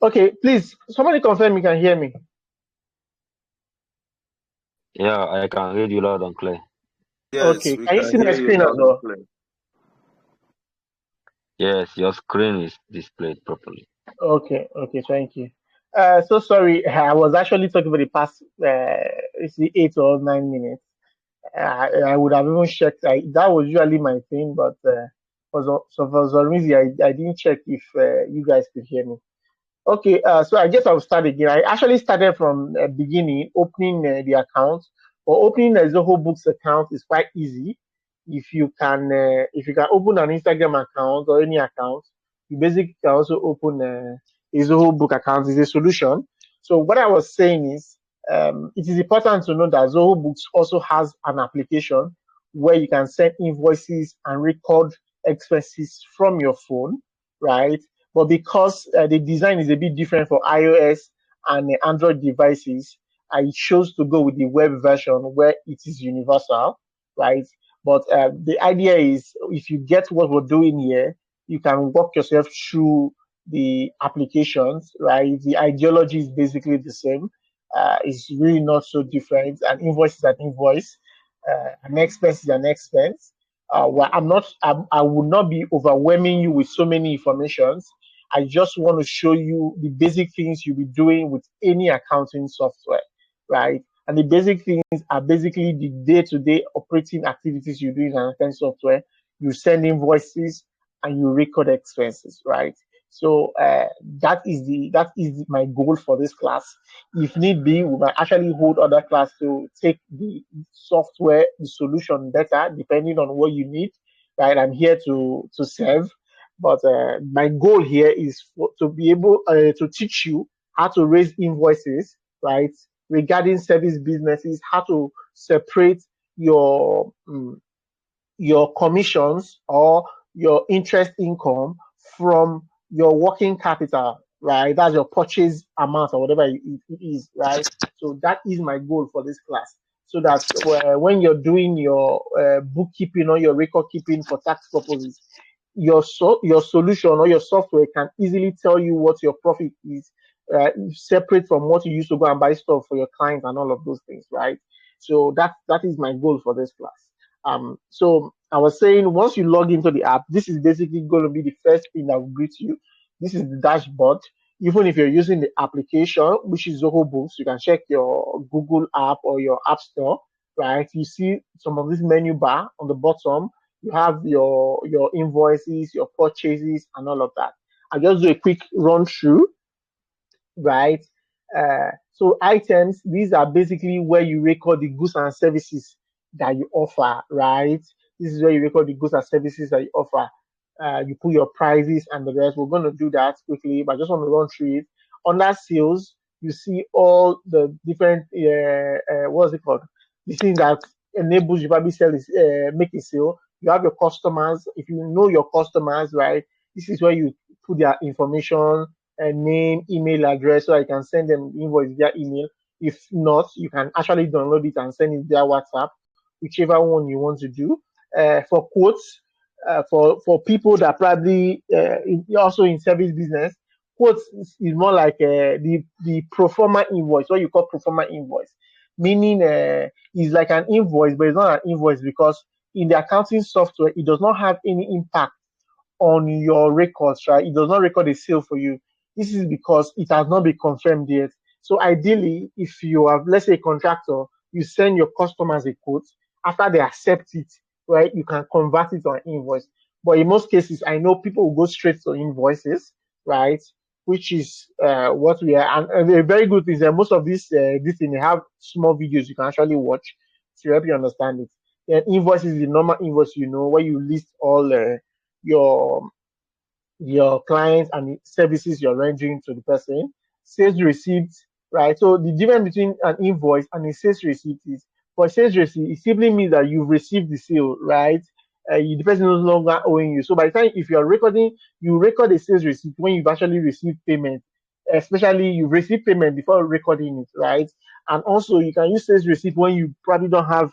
Okay, please, somebody confirm you can hear me. Yeah, I can read you loud and clear. Yes, Okay, we can you can see my hear you screen as loud and well? clear. Yes, your screen is displayed properly. Okay, okay, thank you. So sorry, I was actually talking for the past it's the 8 or 9 minutes. I would have even checked. That was usually my thing, but for some reason I didn't check if you guys could hear me. Okay, so I guess I'll start again. I actually started from beginning, opening the account. Or opening a Zoho Books account is quite easy. If you can open an Instagram account or any account, you basically can also open a Zoho Book account. Is a solution. So what I was saying is, it is important to know that Zoho Books also has an application where you can send invoices and record expenses from your phone, right? But because the design is a bit different for iOS and Android devices, I chose to go with the web version where it is universal, right? But the idea is if you get what we're doing here, you can walk yourself through the applications, right? The ideology is basically the same. It's really not so different. An invoice is an invoice, an expense is an expense. Well, I will not be overwhelming you with so many informations. I just want to show you the basic things you'll be doing with any accounting software, right? And the basic things are basically the day-to-day operating activities you do in an accounting software. You send invoices and you record expenses, right? So that is my goal for this class. If need be, we might actually hold other class to take the software, the solution better, depending on what you need, right? I'm here to serve. But my goal here is to be able to teach you how to raise invoices, right? Regarding service businesses, how to separate your your commissions or your interest income from your working capital, right? That's your purchase amount or whatever it is, right? So that is my goal for this class. So that when you're doing your bookkeeping or your record keeping for tax purposes, your solution or your software can easily tell you what your profit is, separate from what you used to go and buy stuff for your clients and all of those things, right? So that is my goal for this class. So I was saying once you log into the app, this is basically going to be the first thing that will greet you. This is the dashboard. Even if you're using the application, which is Zoho Books, you can check your Google app or your App Store, right? You see some of this menu bar on the bottom. You have your invoices, your purchases, and all of that. I'll just do a quick run through, right? So items, these are basically where you record the goods and services that you offer, right? This is where you record the goods and services that you offer. You put your prices and the rest. We're going to do that quickly, but I just want to run through it. Under sales, you see all the different, what's it called? The things that enables you probably sell is make a sale. You have your customers. If you know your customers, right? This is where you put their information, name, email address, so I can send them invoice via email. If not, you can actually download it and send it via WhatsApp, whichever one you want to do. For quotes, for people that probably also in service business, quotes is more like the pro forma invoice, what you call pro forma invoice, meaning it's like an invoice, but it's not an invoice because in the accounting software, it does not have any impact on your records, right? It does not record a sale for you. This is because it has not been confirmed yet. So ideally, if you have, let's say, a contractor, you send your customers a quote. After they accept it, right, you can convert it to an invoice. But in most cases, I know people will go straight to invoices, right? Which is what we are. And a very good thing is that most of this thing, they have small videos you can actually watch to help you understand it. Then invoice is the normal invoice, where you list all your your clients and the services you're rendering to the person. Sales receipt, right? So the difference between an invoice and a sales receipt is for sales receipt, it simply means that you've received the sale, right? The person is no longer owing you. So by the time if you're recording, you record a sales receipt when you've actually received payment, especially you've received payment before recording it, right? And also you can use sales receipt when you probably don't have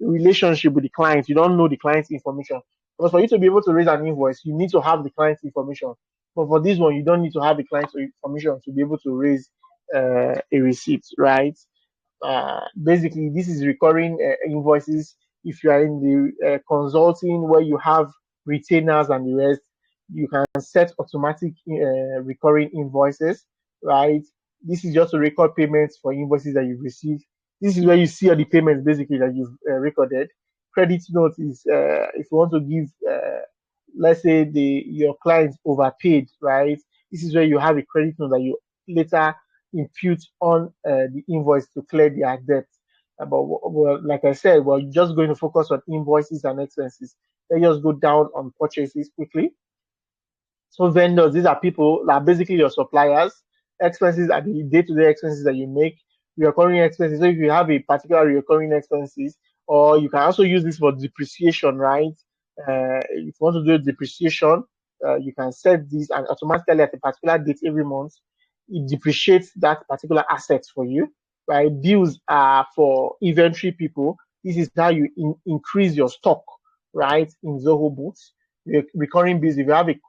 a relationship with the client, you don't know the client's information. Because for you to be able to raise an invoice, you need to have the client's information. But for this one, you don't need to have a client's permission to be able to raise a receipt, right? Basically, this is recurring invoices. If you are in the consulting where you have retainers and the rest, you can set automatic recurring invoices, right? This is just to record payments for invoices that you've received. This is where you see all the payments basically that you've recorded. Credit note is if you want to give, let's say your clients overpaid, right? This is where you have a credit note that you later impute on the invoice to clear their debt. But well, like I said, we're just going to focus on invoices and expenses. Let's just go down on purchases quickly. So vendors, these are people that are basically your suppliers. Expenses are the day-to-day expenses that you make. Recurring expenses. So if you have a particular recurring expenses, or you can also use this for depreciation, right? If you want to do depreciation, you can set this and automatically at a particular date every month, it depreciates that particular asset for you, right? Bills are for inventory people. This is how you increase your stock, right? In Zoho Books recurring bills. If you have a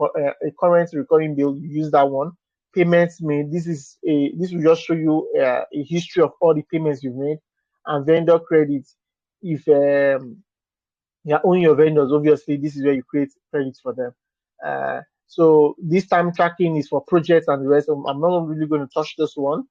current recurring bill, you use that one. Payments made. This will just show you a history of all the payments you've made, and vendor credits. If you're owning your vendors, obviously this is where you create credits for them. So this time tracking is for projects and the rest. I'm not really going to touch this one.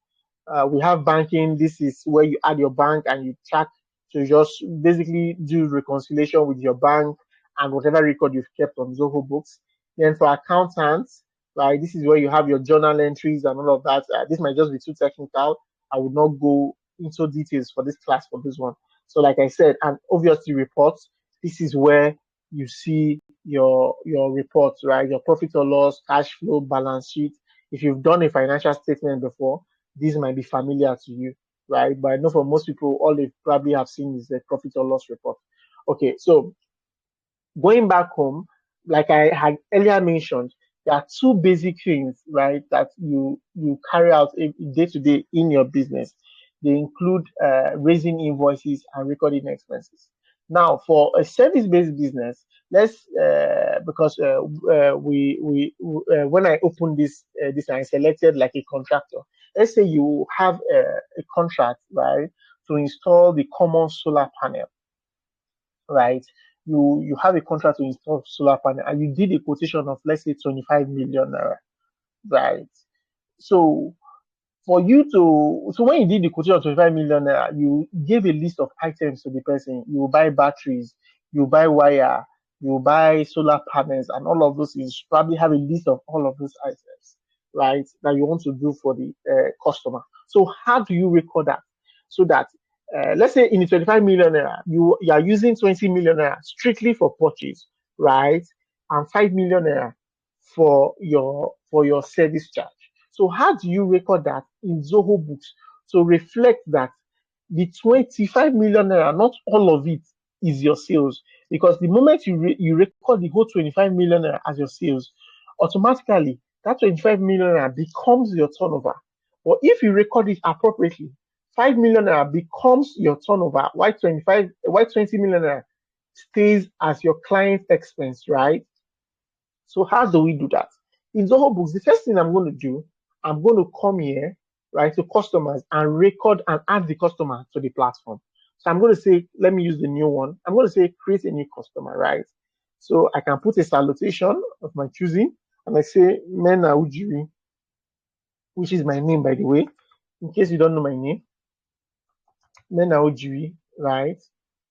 We have banking. This is where you add your bank and you track to just basically do reconciliation with your bank and whatever record you've kept on Zoho Books. Then for accountants, right, this is where you have your journal entries and all of that. This might just be too technical. I would not go into details for this class for this one. So like I said, and obviously reports, this is where you see your reports, right? Your profit or loss, cash flow, balance sheet. If you've done a financial statement before, this might be familiar to you, right? But I know for most people, all they probably have seen is the profit or loss report. Okay, so going back home, like I had earlier mentioned, there are two basic things, right, that you carry out day to day in your business. They include raising invoices and recording expenses. Now, for a service-based business, let's because when I opened this I selected like a contractor. Let's say you have a contract, right, to install the common solar panel, right? You have a contract to install solar panel and you did a quotation of let's say 25 million naira, right? So for you to so when you did the quotation of 25 million naira, you gave a list of items to the person. You buy batteries, you buy wire, you buy solar panels, and all of those things. You probably have a list of all of those items, right? That you want to do for the customer. So how do you record that? So that let's say in the 25 million naira, you are using 20 million naira strictly for purchase, right? And 5 million naira for your service charge. So how do you record that in Zoho Books to reflect that the 25 million naira, not all of it is your sales? Because the moment you record the whole 25 million naira as your sales, automatically that 25 million naira becomes your turnover. But if you record it appropriately, 5 million naira becomes your turnover, why 20 million naira stays as your client expense, right? So how do we do that? In Zoho Books, the first thing I'm going to do, I'm going to come here, right, to customers and record and add the customer to the platform. So I'm going to say, let me use the new one. I'm going to say create a new customer, right? So I can put a salutation of my choosing, and I say Mena Ujiri, which is my name, by the way, in case you don't know my name, Mena Ujiri, right?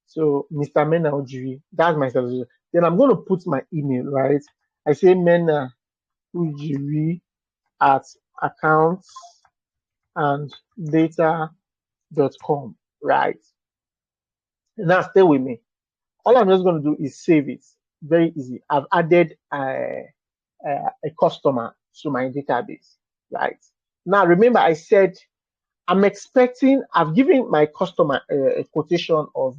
So Mr. Mena Ujiri, that's my salutation. Then I'm going to put my email, right? I say Mena Ujiri at accounts and data.com, right? Now stay with me. All I'm just going to do is save it. Very easy. I've added a customer to my database, right? Now remember I said I've given my customer a quotation of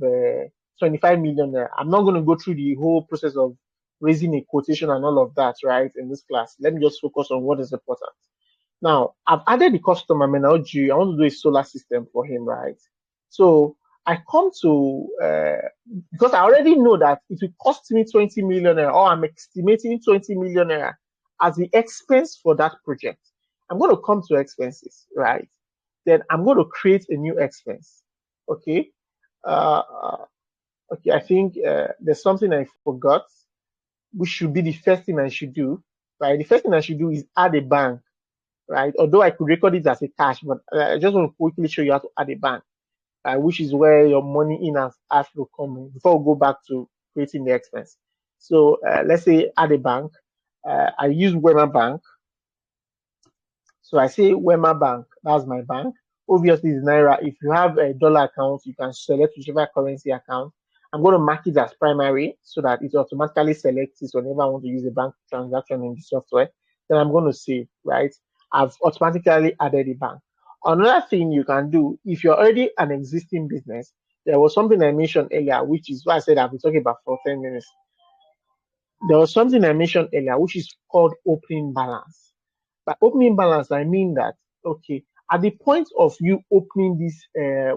25 million. I'm not going to go through the whole process of raising a quotation and all of that, right, in this class. Let me just focus on what is important. Now, I've added the customer Menaoji. I want to do a solar system for him, right? So I come to, because I already know that it will cost me 20 million naira, or I'm estimating 20 million naira as the expense for that project. I'm going to come to expenses, right? Then I'm going to create a new expense. Okay. Uh, okay. I think there's something I forgot, which should be the first thing I should do, right? The first thing I should do is add a bank, right? Although I could record it as a cash, but I just want to quickly show you how to add a bank, which is where your money in and outflow come in before we go back to creating the expense. So let's say add a bank. I use Wema Bank. So I say Wema Bank, that's my bank. Obviously, it's Naira. If you have a dollar account, you can select whichever currency account. I'm going to mark it as primary so that it automatically selects it whenever I want to use a bank transaction in the software. Then I'm going to save, right? I've automatically added the bank. Another thing you can do, if you're already an existing business, there was something I mentioned earlier, which is why I said I've been talking about for 10 minutes. There was something I mentioned earlier, which is called opening balance. By opening balance, I mean that, okay, at the point of you opening this,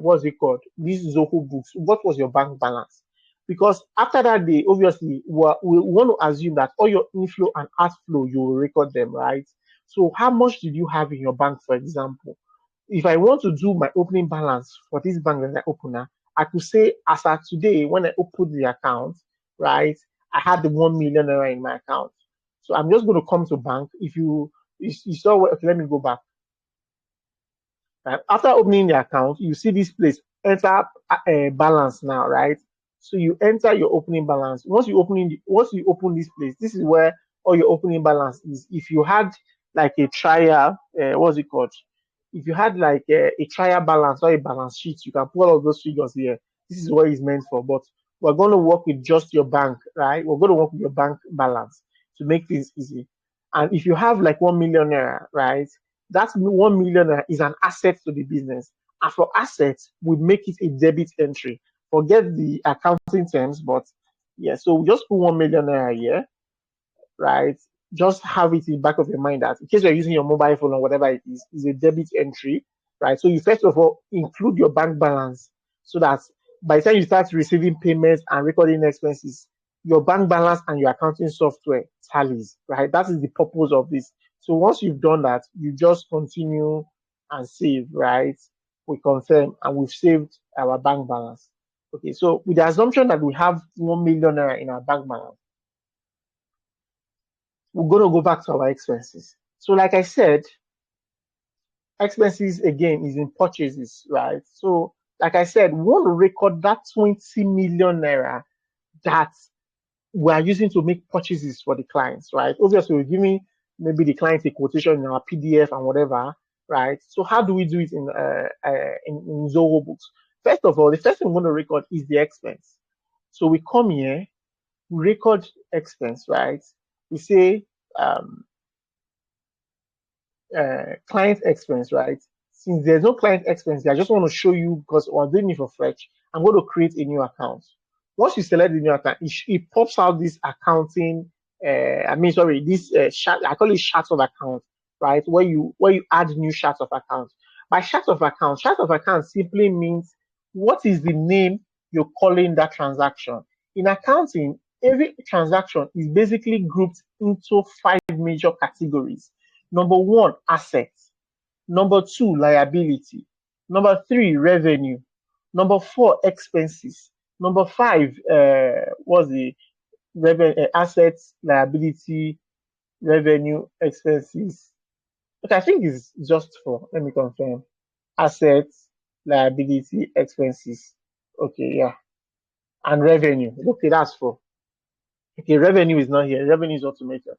what's it called, these Zoho books, what was your bank balance? Because after that day, obviously, we want to assume that all your inflow and outflow, you will record them, right? So how much did you have in your bank, for example? If I want to do my opening balance for this bank that I open now, I could say as at today, when I open the account, right, I had the 1 million naira in my account. So I'm just going to come to bank. If you saw, okay, let me go back. After opening the account, you see this place, enter balance now, right? So you enter your opening balance. Once you open this place, this is where all your opening balance is. If you had like a trial, what's it called? If you had like a trial balance or a balance sheet, you can put all of those figures here. This is what it's meant for. But we're going to work with just your bank, right? We're going to work with your bank balance to make things easy. And if you have like 1 million naira, right? That 1 million is an asset to the business. And for assets, we make it a debit entry. Forget the accounting terms, but yeah, so we just put 1 million naira here, right? Just have it in the back of your mind that in case you're using your mobile phone or whatever it is a debit entry, right? So you first of all include your bank balance so that by the time you start receiving payments and recording expenses, your bank balance and your accounting software tallies, right? That is the purpose of this. So once you've done that, you just continue and save, right? We confirm and we've saved our bank balance. Okay, so with the assumption that we have 1 million naira in our bank balance, we're going to go back to our expenses. So, like I said, expenses again is in purchases, right? So, like I said, we want to record that 20 million naira that we are using to make purchases for the clients, right? Obviously, we're giving maybe the client a quotation in our PDF and whatever, right? So, how do we do it in Zoho books? First of all, the first thing we're going to record is the expense. So, we come here, we record expense, right? We say client expense, right? Since there's no client expense, I just want to show you because we're doing it for Fetch. I'm going to create a new account. Once you select the new account, it pops out this accounting. This I call it chart of account, right? Where you add new chart of account. By chart of account simply means what is the name you're calling that transaction. In accounting, every transaction is basically grouped into 5 major categories. Number one, assets. Number two, liability. Number three, revenue. Number four, expenses. Number five was the assets, liability, revenue, expenses. Okay, I think it's just four. Let me confirm. Assets, liability, expenses. Okay, yeah. And revenue. Okay, that's four. Okay, revenue is not here. Revenue is automated.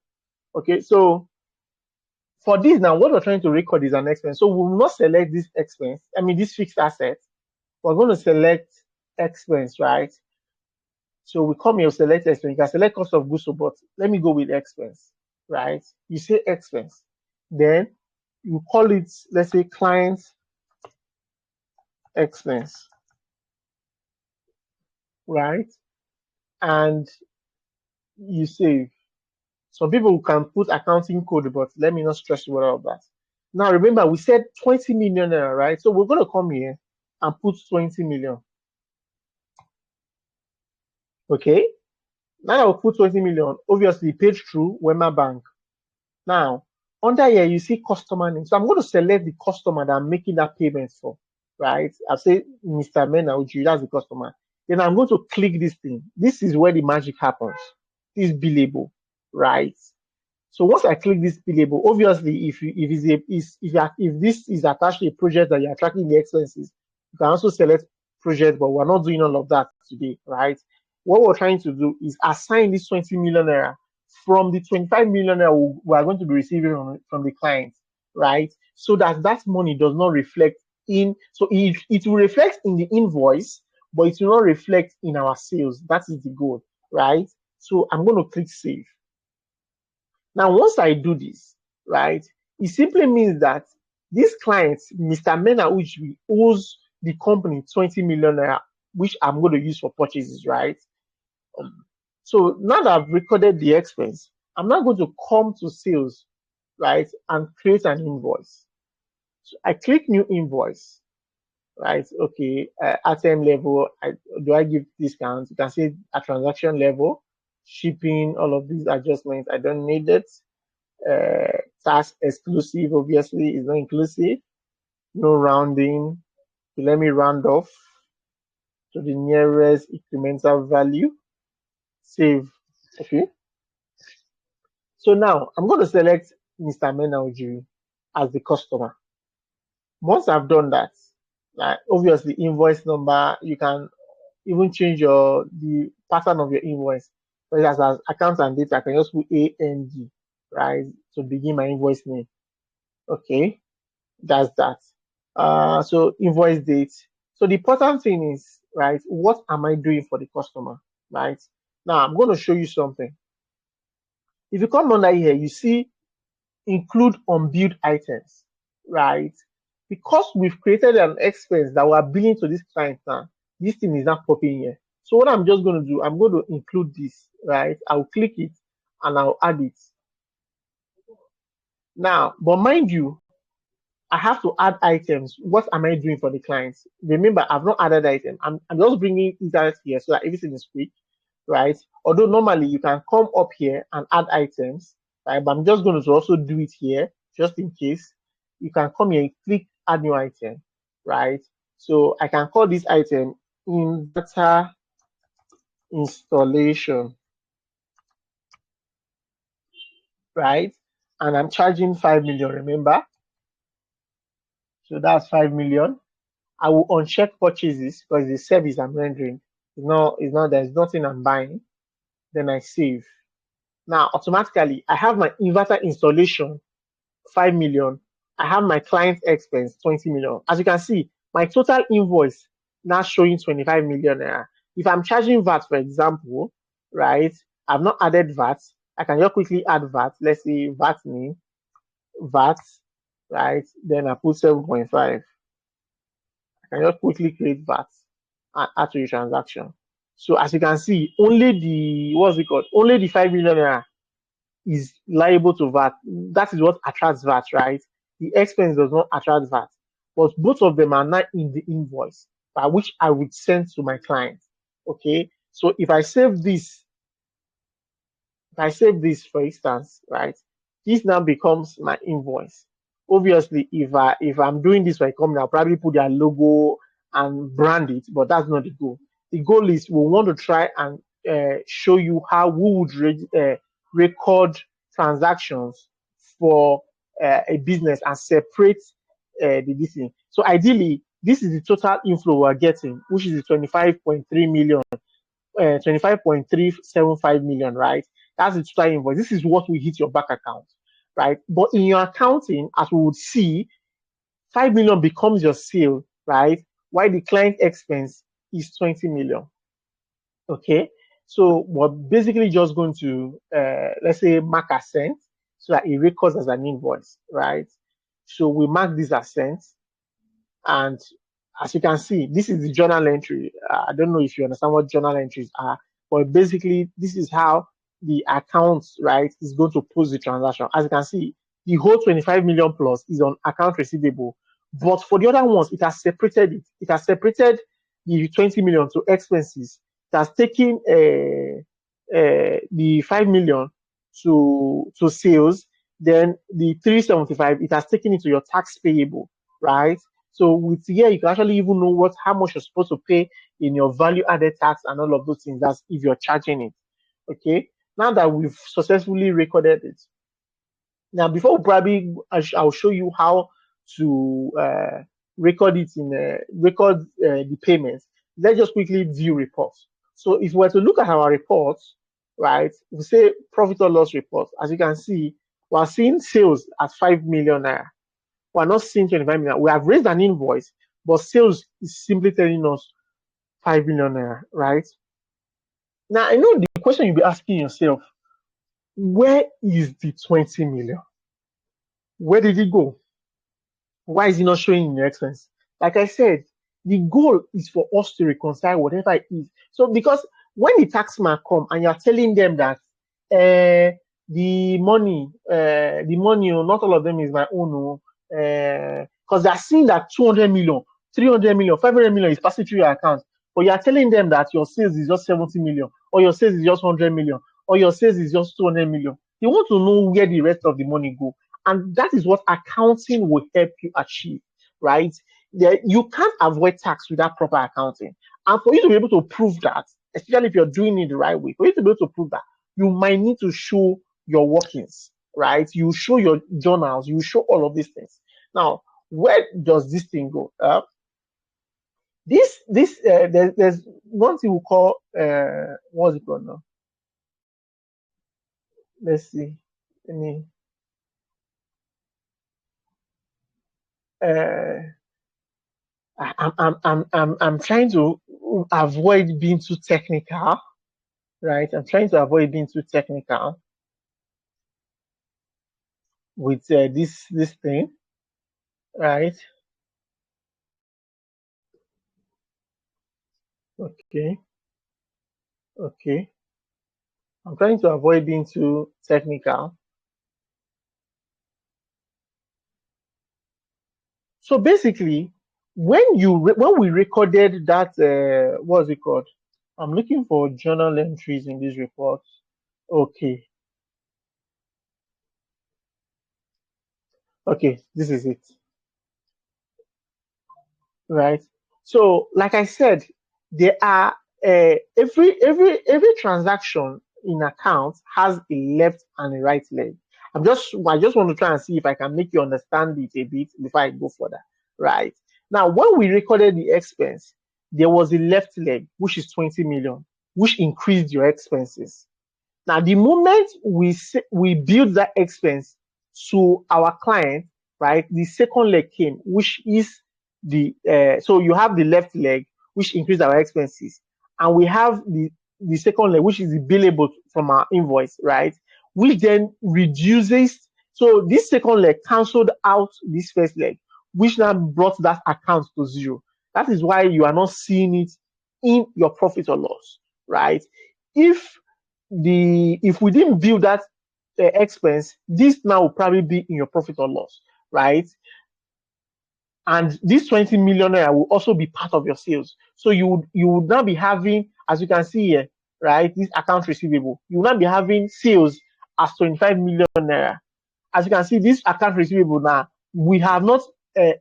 Okay, so for this now, what we're trying to record is an expense. So we will not select this expense. This fixed asset. We're going to select expense, right? So we come here, select expense. You can select cost of goods sold, but let me go with expense, right? You say expense. Then you call it, let's say, client expense, right? And you save. Some people can put accounting code, but let me not stress you about that. Now remember, we said 20 million naira, right? So we're going to come here and put 20 million. Okay. Now I will put 20 million. Obviously, paid through Wema Bank. Now, under here, you see customer name. So I'm going to select the customer that I'm making that payment for, right? I'll say Mr. Menauju, that's the customer. Then I'm going to click this thing. This is where the magic happens. This billable, right? So once I click this billable, obviously, if this is attached to a project that you're tracking the expenses, you can also select project, but we're not doing all of that today, right? What we're trying to do is assign this 20 million naira from the 25 million naira we are going to be receiving from the client, right? So that that money does not reflect in, so it will reflect in the invoice, but it will not reflect in our sales. That is the goal, right? So I'm going to click save. Now, once I do this, right, it simply means that this client, Mr. Mena, which we owes the company 20 million naira, which I'm going to use for purchases, right? Um, so now that I've recorded the expense, I'm now going to come to sales, right, and create an invoice. So I click new invoice, right? Okay, item level, do I give discounts? You can see at transaction level, shipping, all of these adjustments, I don't need it. Task exclusive, obviously, is not inclusive. No rounding. So let me round off to the nearest incremental value. Save. Okay. So now I'm going to select Mr. Menauju as the customer. Once I've done that, like obviously invoice number, you can even change the pattern of your invoice. For example, as account and data, I can just put AND, right, to begin my invoice name. Okay, that's that. So invoice date. So the important thing is, right, what am I doing for the customer, right? Now I'm going to show you something. If you come under here, you see include unbilled items, right? Because we've created an expense that we are billing to this client now, this thing is not popping here. So what I'm just going to do, I'm going to include this, right? I'll click it and I'll add it. Now, but mind you, I have to add items. What am I doing for the clients? Remember, I've not added item. I'm just bringing internet here so that everything is quick, right? Although normally you can come up here and add items, right? But I'm just going to also do it here just in case. You can come here and click add new item, right? So I can call this item inverter installation, right? And I'm charging 5 million, remember? So that's 5 million. I will uncheck purchases because the service I'm rendering there's nothing I'm buying. Then I save. Now automatically I have my inverter installation 5 million. I have my client expense 20 million. As you can see, my total invoice now showing 25 million naira. If I'm charging VAT, for example, right? I've not added VAT. I can just quickly add VAT. Let's say VAT name, VAT, right? Then I put 7.5. I can just quickly create VAT and add to the transaction. So as you can see, only what's it called? Only the 5 million naira is liable to VAT. That is what attracts VAT, right? The expense does not attract VAT. But both of them are not in the invoice, by which I would send to my client. Okay. So if I save this, for instance, right, this now becomes my invoice. Obviously, if I'm doing this for a company, I'll probably put their logo and brand it, but that's not the goal. The goal is we want to try and show you how we would record transactions for a business and separate the thing. So ideally, this is the total inflow we're getting, which is the 25.3 million 25.375 million, right? That's the total invoice. This is what will hit your bank account, right? But in your accounting, as we would see, 5 million becomes your sale, right? While the client expense is 20 million. Okay. So we're basically just going to, let's say, mark as sent so that it records as an invoice, right? So we mark this as sent. And as you can see, this is the journal entry. I don't know if you understand what journal entries are, but basically, this is how the account, right, is going to post the transaction. As you can see, the whole 25 million plus is on account receivable. But for the other ones, it has separated it. It has separated the 20 million to expenses. It has taken the 5 million to sales. then the 375, it has taken into your tax payable, right? So with here, you can actually even know how much you're supposed to pay in your value added tax and all of those things. That's if you're charging it. Okay. Now that we've successfully recorded it, now before probably I'll show you how to record it in record the payments. Let's just quickly view reports. So if we were to look at our reports, right, we say profit or loss report. As you can see, we're seeing sales at 5 million naira. We're not seeing 25 million. We have raised an invoice, but sales is simply telling us 5 million naira, right? Now I know the question you'll be asking yourself, where is the 20 million? Where did it go? Why is it not showing in your expense? Like I said, the goal is for us to reconcile whatever it is. So because when the tax man come and you're telling them that the money, not all of them is my own, because they're seeing that 200 million, 300 million, 500 million is passing through your account, but you're telling them that your sales is just 70 million, or your sales is just 100 million, or your sales is just 200 million. You want to know where the rest of the money go. And that is what accounting will help you achieve, right? You can't avoid tax without proper accounting. And for you to be able to prove that, especially if you're doing it the right way, for you to be able to prove that, you might need to show your workings, right? You show your journals, you show all of these things. Now, where does this thing go? There's one thing we call what's it called now? Let's see. I mean, uh, I'm trying to avoid being too technical, right? I'm trying to avoid being too technical with this thing, right? Okay, okay. I'm trying to avoid being too technical. So basically, when we recorded that, what's it called? I'm looking for journal entries in this report. Okay, okay, this is it. Right? So, like I said, there are every transaction in account has a left and a right leg. I just want to try and see if I can make you understand it a bit before I go further. Right? Now, when we recorded the expense, there was a left leg, which is 20 million, which increased your expenses. Now, the moment we build that expense to our client, right, the second leg came, which is so you have the left leg, which increased our expenses, and we have the second leg, which is the billable from our invoice, right, which then reduces. So this second leg cancelled out this first leg, which now brought that account to zero. That is why you are not seeing it in your profit or loss, right? If if we didn't build that expense, this now will probably be in your profit or loss, right? And this 20 million naira will also be part of your sales. So you would now be having, as you can see here, right, this account receivable, you will now be having sales as 25 million naira. As you can see, this account receivable now, we have not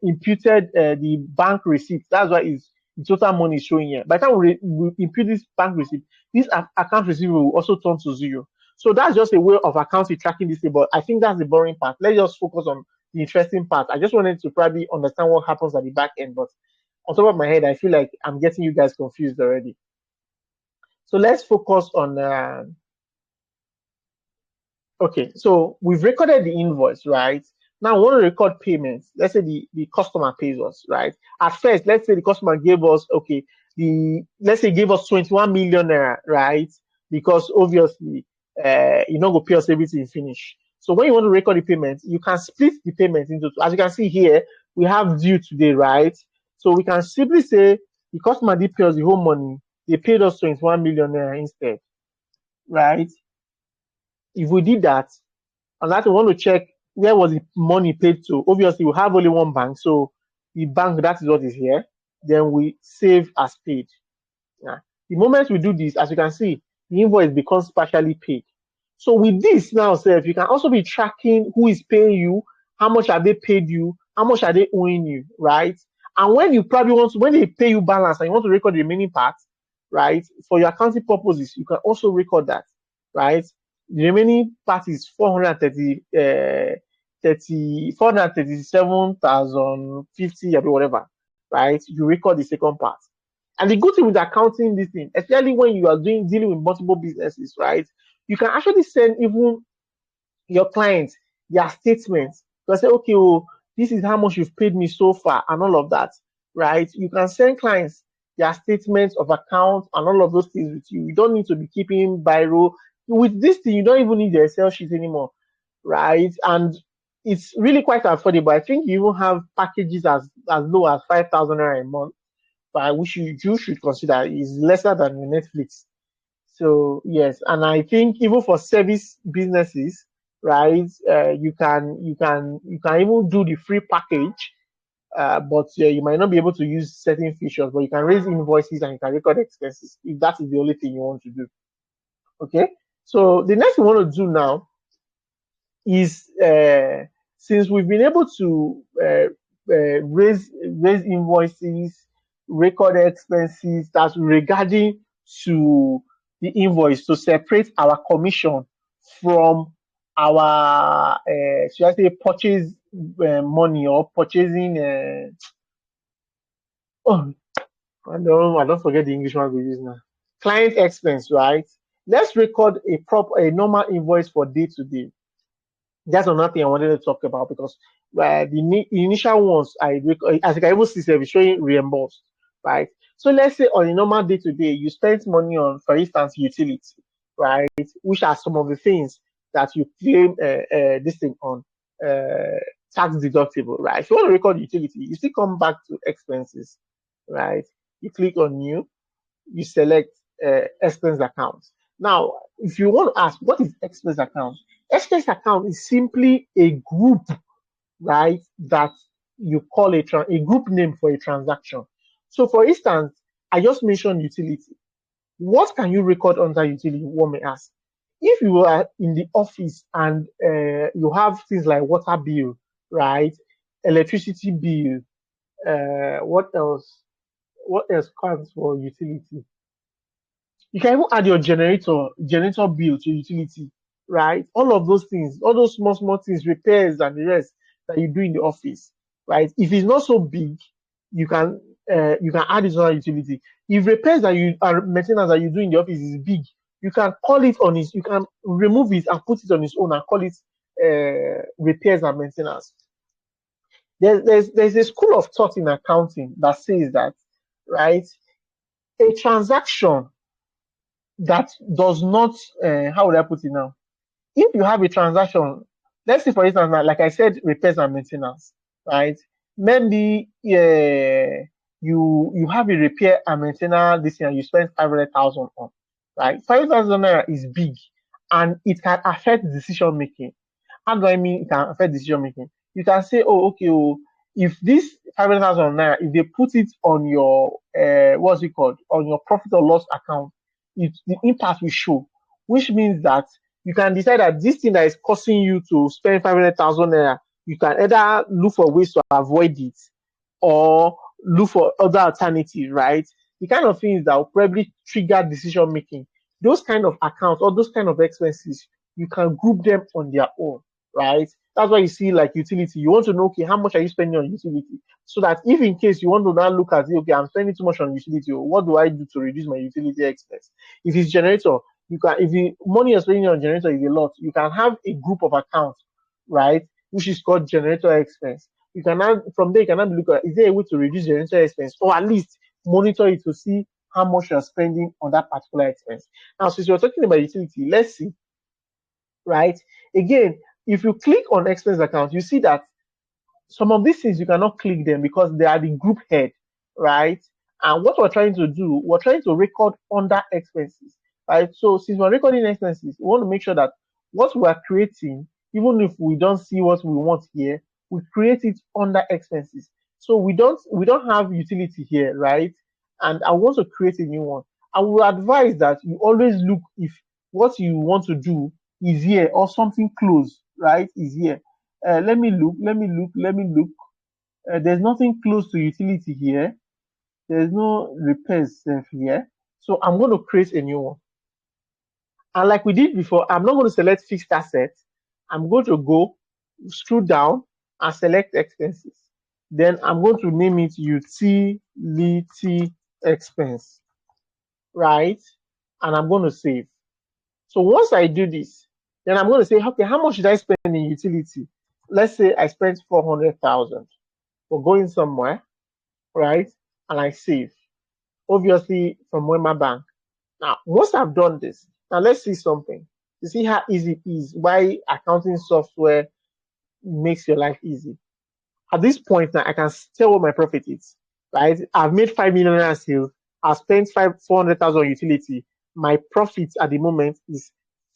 imputed the bank receipt. That's why the total money is showing here. By the time we impute this bank receipt, this account receivable will also turn to zero. So that's just a way of accounting tracking this. But I think that's the boring part. Let's just focus on the interesting part. I just wanted to probably understand what happens at the back end. But on top of my head, I feel like I'm getting you guys confused already. So let's focus on okay, so we've recorded the invoice, right? Now we want to record payments. Let's say the customer pays us, right? At first, let's say the customer gave us, okay, let's say gave us 21 million naira, right? Because obviously, you know, go pay us everything finish. So when you want to record the payment, you can split the payment into two. As you can see here, we have due today, right? So we can simply say the customer did pay us the whole money. They paid us 21 million naira instead, right? If we did that, and that we want to check where was the money paid to. Obviously, we have only one bank, so the bank, that is what is here. Then we save as paid. Yeah. The moment we do this, as you can see, the invoice becomes partially paid. So with this now, Seth, you can also be tracking who is paying you, how much have they paid you, how much are they owing you, right? And when you probably want to, when they pay you balance and you want to record the remaining part, right, for your accounting purposes, you can also record that, right? The remaining part is 437,050, whatever, right? You record the second part. And the good thing with accounting this thing, especially when you are dealing with multiple businesses, right? You can actually send even your clients their statements. You can say, okay, oh, this is how much you've paid me so far, and all of that, right? You can send clients their statements of account and all of those things with you. You don't need to be keeping biro. With this thing, you don't even need the Excel sheet anymore, right? And it's really quite affordable. I think you even have packages as low as 5,000 naira a month, but which you should consider is lesser than your Netflix. So yes, and I think even for service businesses, right? You can even do the free package, but you might not be able to use certain features, but you can raise invoices and you can record expenses if that is the only thing you want to do. Okay. So the next we want to do now is since we've been able to raise invoices, record expenses that's regarding to the invoice to separate our commission from our should I say purchase money or purchasing oh I don't forget the English one we use now. Client expense, right? Let's record a normal invoice for day to day. That's another thing I wanted to talk about because the initial ones as I can even see, it's showing reimbursed, right? So let's say on a normal day to day, you spend money on, for instance, utility, right? Which are some of the things that you claim this thing on uh, tax deductible, right? If you want to record utility, you still come back to expenses, right? You click on new, you select expense account. Now, if you want to ask, what is expense account? Expense account is simply a group, right, that you call a group name for a transaction. So, for instance, I just mentioned utility. What can you record under utility? One may ask. If you are in the office and you have things like water bill, right, electricity bill, what else? What else counts for utility? You can even add your generator bill to utility, right? All of those things, all those small things, repairs and the rest that you do in the office, right? If it's not so big, you can add it on utility. If repairs that you are maintenance that you do in the office is big, you can call it on its. You can remove it and put it on its own and call it repairs and maintenance. There's a school of thought in accounting that says that, right? A transaction that does not how would I put it now? If you have a transaction, let's say for instance, like I said, repairs and maintenance, right? Maybe you have a repair and maintenance this year, and you spend 500,000 on, right? 5,000 naira is big, and it can affect decision making. How do I mean it can affect decision making? You can say, oh, okay, oh, if this 500,000 naira, if they put it on your what's it called, on your profit or loss account, the impact will show, which means that you can decide that this thing that is causing you to spend 500,000 naira, you can either look for ways to avoid it or look for other alternatives, right? The kind of things that will probably trigger decision making. Those kind of accounts or those kind of expenses, you can group them on their own, right? That's why you see like utility. You want to know, okay, how much are you spending on utility? So that if in case you want to now look at it, okay, I'm spending too much on utility, what do I do to reduce my utility expense? If it's generator, you can, if the money you're spending on generator is a lot, you can have a group of accounts, right? Which is called generator expense. You can now, from there, you can now look at, is there a way to reduce generator expense or at least monitor it to see how much you're spending on that particular expense. Now, since you're talking about utility, let's see, right? Again, if you click on expense account, you see that some of these things you cannot click them because they are the group head, right? And what we're trying to do, we're trying to record under expenses, right? So since we're recording expenses, we want to make sure that what we're creating, even if we don't see what we want here, we create it under expenses. So we don't have utility here, right? And I want to create a new one. I will advise that you always look if what you want to do is here or something close, right? Is here. Let me look. There's nothing close to utility here. There's no repairs here. So I'm going to create a new one. And like we did before, I'm not going to select fixed assets. I'm going to go scroll down and select expenses. Then I'm going to name it utility expense, right? And I'm going to save. So once I do this, then I'm going to say, okay, how much did I spend in utility? Let's say I spent 400,000 for going somewhere, right? And I save, obviously from Wema Bank. Now, once I've done this, now let's see something. You see how easy it is, why accounting software makes your life easy. At this point now, I can tell what my profit is, right? I've made 5 million sales. I've spent 400,000 on utility. My profit at the moment is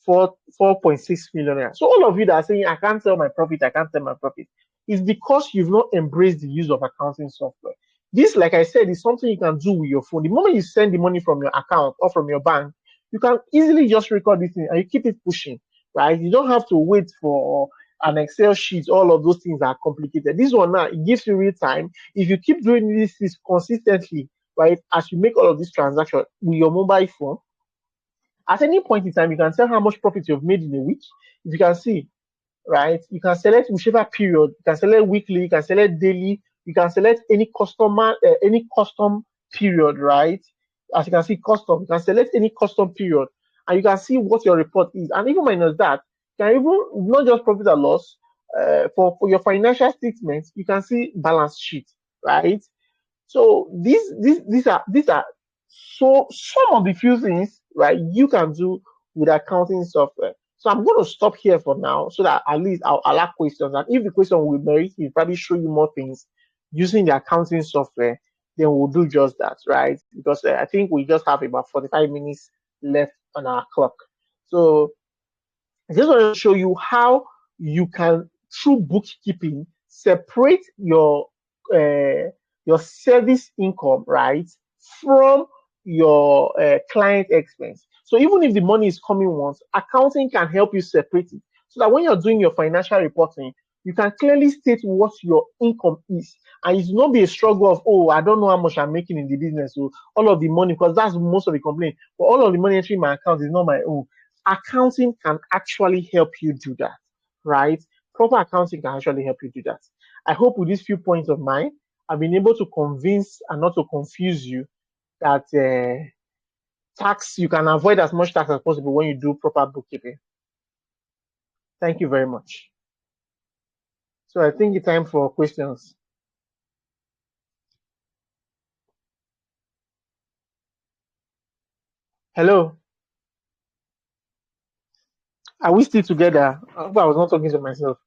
4.6 million. So all of you that are saying I can't tell my profit, I can't tell my profit, it's because you've not embraced the use of accounting software. This, like I said, is something you can do with your phone. The moment you send the money from your account or from your bank, you can easily just record this thing and you keep it pushing, right? You don't have to wait for an Excel sheet. All of those things are complicated. This one now, it gives you real time. If you keep doing this consistently, right, as you make all of these transactions with your mobile phone, at any point in time, you can tell how much profit you've made in a week. If you can see, right, you can select whichever period. You can select weekly, you can select daily, you can select any custom period, right? As you can see, custom, you can select any custom period and you can see what your report is. And even minus that, you can even not just profit and loss, for your financial statements, you can see balance sheet, right? So these are so some of the few things, right, you can do with accounting software. So I'm going to stop here for now so that at least I'll allow questions. And if the question will merit, we'll probably show you more things using the accounting software, then we'll do just that, right? Because I think we just have about 45 minutes left on our clock. So I just want to show you how you can, through bookkeeping, separate your service income, right, from your client expense. So even if the money is coming once, accounting can help you separate it so that when you're doing your financial reporting, you can clearly state what your income is. And it will not be a struggle of, oh, I don't know how much I'm making in the business. So all of the money, because that's most of the complaint, but all of the money entering my account is not my own. Accounting can actually help you do that, right? Proper accounting can actually help you do that. I hope with these few points of mine, I've been able to convince and not to confuse you that tax, you can avoid as much tax as possible when you do proper bookkeeping. Thank you very much. So I think it's time for questions. Hello, are we still together? I hope I was not talking to myself.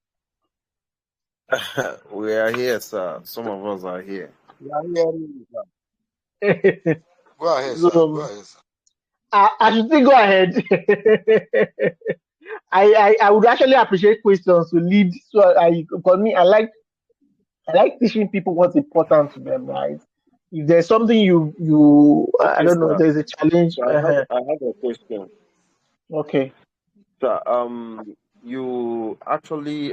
We are here, sir. Some of us are here. Yeah, yeah, so go ahead, sir. Go ahead, sir. I should still go ahead. I would actually appreciate questions to lead. So for me, I like teaching people what's important to them, right? If there's something I Okay, don't know, sir. there's a challenge. So I have a question. Okay. Sir, you actually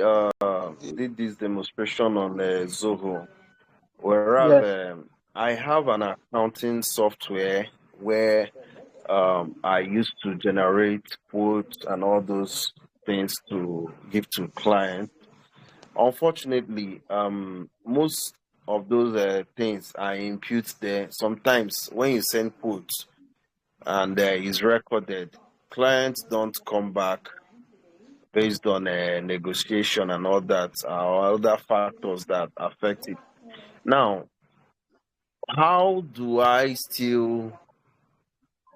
did this demonstration on Zoho, whereas Yes. I have an accounting software where I used to generate quotes and all those things to give to clients. Unfortunately, most of those things are input there. Sometimes when you send quotes and it's recorded, clients don't come back based on negotiation and all that, or other factors that affect it. Now, how do I still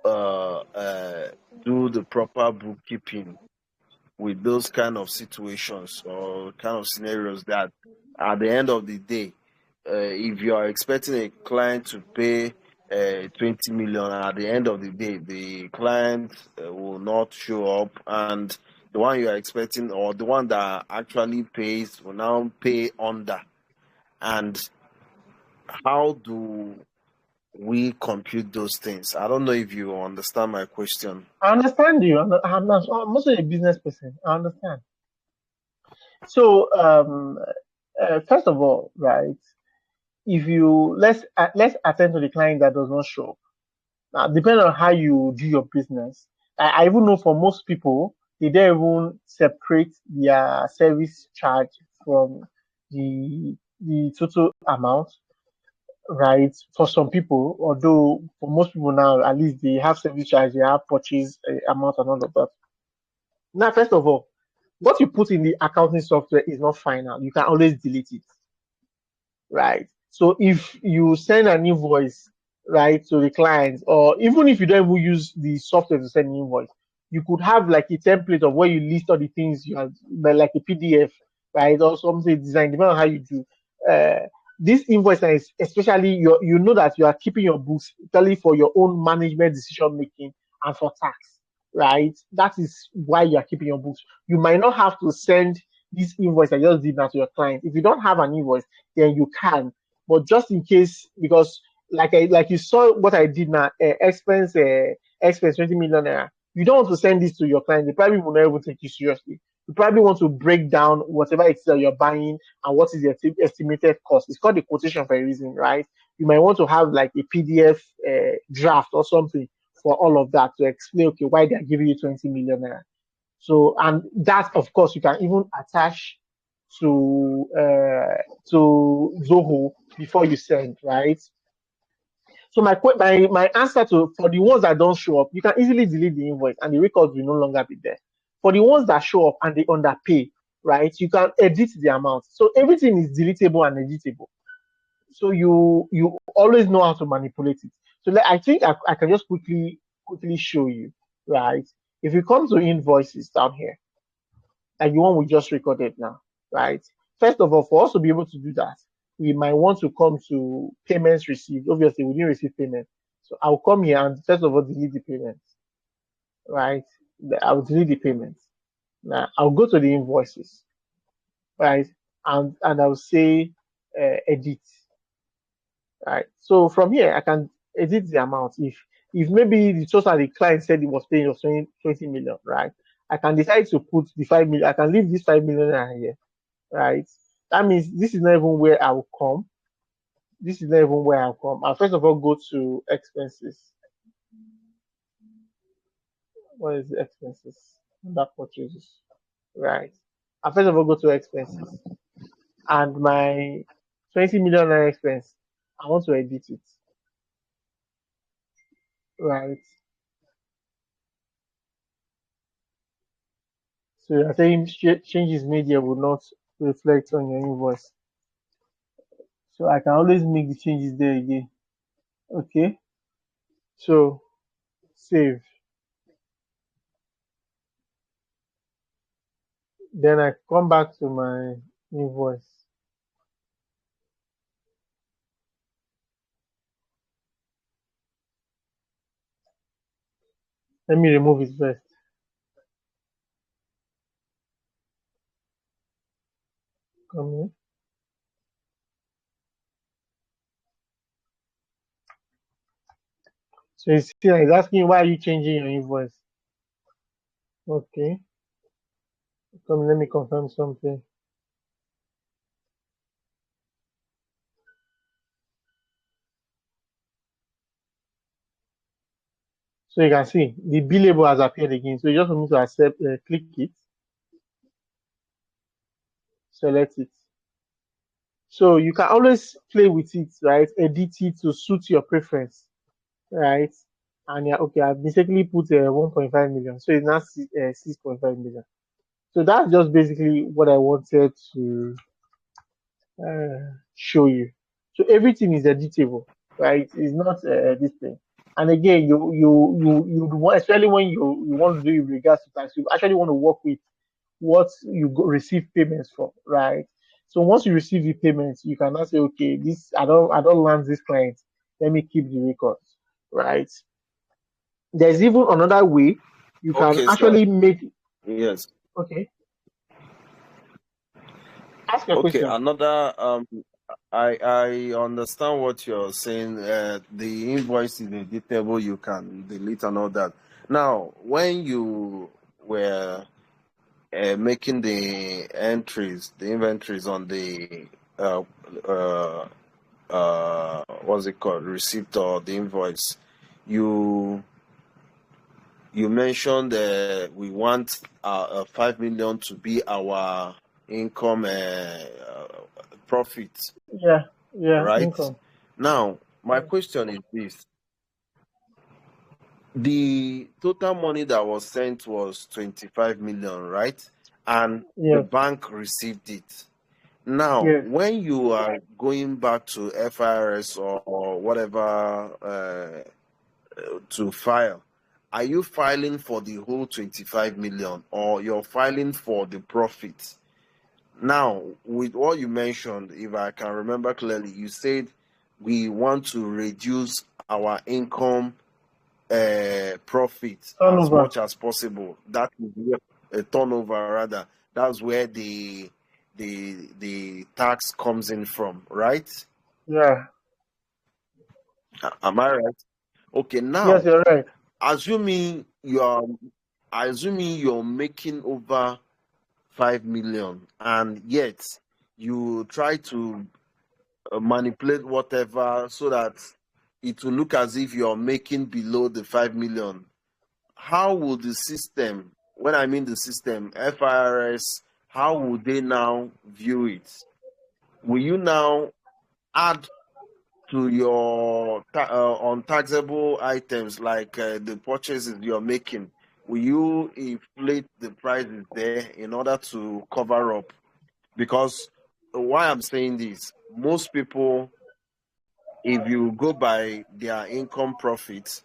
uh, uh, do the proper bookkeeping with those kind of situations or kind of scenarios that at the end of the day, if you are expecting a client to pay 20 million, and at the end of the day, the client will not show up, and the one you are expecting or the one that actually pays will now pay under. And how do we compute those things? I don't know if you understand my question. I understand you. I'm also a business person. I understand. So, first of all, right, if you let's attend to the client that does not show up. Now, depending on how you do your business, I even know for most people, they don't even separate their service charge from the total amount, right? For some people, although for most people now, at least they have service charge, they have purchase amount and all of that. Now, first of all, what you put in the accounting software is not final. You can always delete it, right? So if you send an invoice, right, to the client, or even if you don't even use the software to send an invoice, you could have like a template of where you list all the things you have, like a PDF, right, or something designed, depending on how you do. Uh, this invoice is especially you know that you are keeping your books totally for your own management decision making and for tax, right? That is why you are keeping your books. You might not have to send this invoice I just did now to your client. If you don't have an invoice, then you can. But just in case, because like you saw what I did now, expense 20 million naira. You don't want to send this to your client. They probably will not even take you seriously. You probably want to break down whatever it is that you're buying and what is the estimated cost. It's called the quotation for a reason, right? You might want to have like a PDF draft or something for all of that to explain, okay, why they're giving you 20 million naira. So, and that, of course, you can even attach to Zoho before you send, right? So my answer to for the ones that don't show up, you can easily delete the invoice and the records will no longer be there. For the ones that show up and they underpay, right, you can edit the amount. So everything is deletable and editable. So you always know how to manipulate it. So I think I can just quickly show you, right? If you come to invoices down here, like the one we just recorded now, right? First of all, for us to be able to do that, we might want to come to payments received. Obviously, we didn't receive payment. So I'll come here and first of all delete the payment, right? I'll delete the payment. Now I'll go to the invoices, right? And I'll say edit, right? So from here I can edit the amount. If maybe the total the client said it was paying was 20 million, right? I can decide to put the 5 million. I can leave this 5 million here, right? That means this is not even where I will come. This is not even where I'll come. I'll first of all go to expenses. What is the expenses? That purchases, right? I'll first of all go to expenses. And my 20 million naira expense, I want to edit it, right? So you're saying changes made here will not reflect on your invoice. So I can always make the changes there again. Okay. So save. Then I come back to my invoice. Let me remove it first. Come here. So it's still it's asking why are you changing your invoice? Okay. Come let me confirm something. So you can see the bill label has appeared again. So you just need to accept, click it, select it. So you can always play with it, right? Edit it to suit your preference, right? And yeah, okay, I've mistakenly put 1.5 million. So it's now 6.5 million. So that's just basically what I wanted to show you. So everything is editable, right? It's not this thing. And again, especially when you want to do it with regards to tax, you actually want to work with what you receive payments for, right? So once you receive the payments, you can now say, okay, this I don't land this client. Let me keep the records, right? There's even another way you can Okay, sir. actually make. Yes. Okay, ask your Okay. question. I understand what you're saying. The invoice is editable, you can delete and all that. Now, when you were making the inventories on the uh, uh, what's it called, receipt or the invoice, you mentioned we want 5 million to be our income profit, Yeah, yeah, right? income. Now, my question is this: the total money that was sent was 25 million, right? And the Yes, bank received it. Now, yes. when you are going back to FIRS or whatever to file, are you filing for the whole 25 million or you're filing for the profit? Now, with what you mentioned, if I can remember clearly, you said we want to reduce our income profit as Turnover. much as possible. That is where a turnover rather. That's where the tax comes in from, right? Yeah. Am I right? Okay, Yes, now you're right. assuming you're making over 5 million and yet you try to manipulate whatever so that it will look as if you're making below the 5 million. How will the system, when I mean the system, FIRS, how would they now view it? Will you now add to your untaxable items like the purchases you're making? Will you inflate the prices there in order to cover up? Because why I'm saying this, most people, if you go by their income profits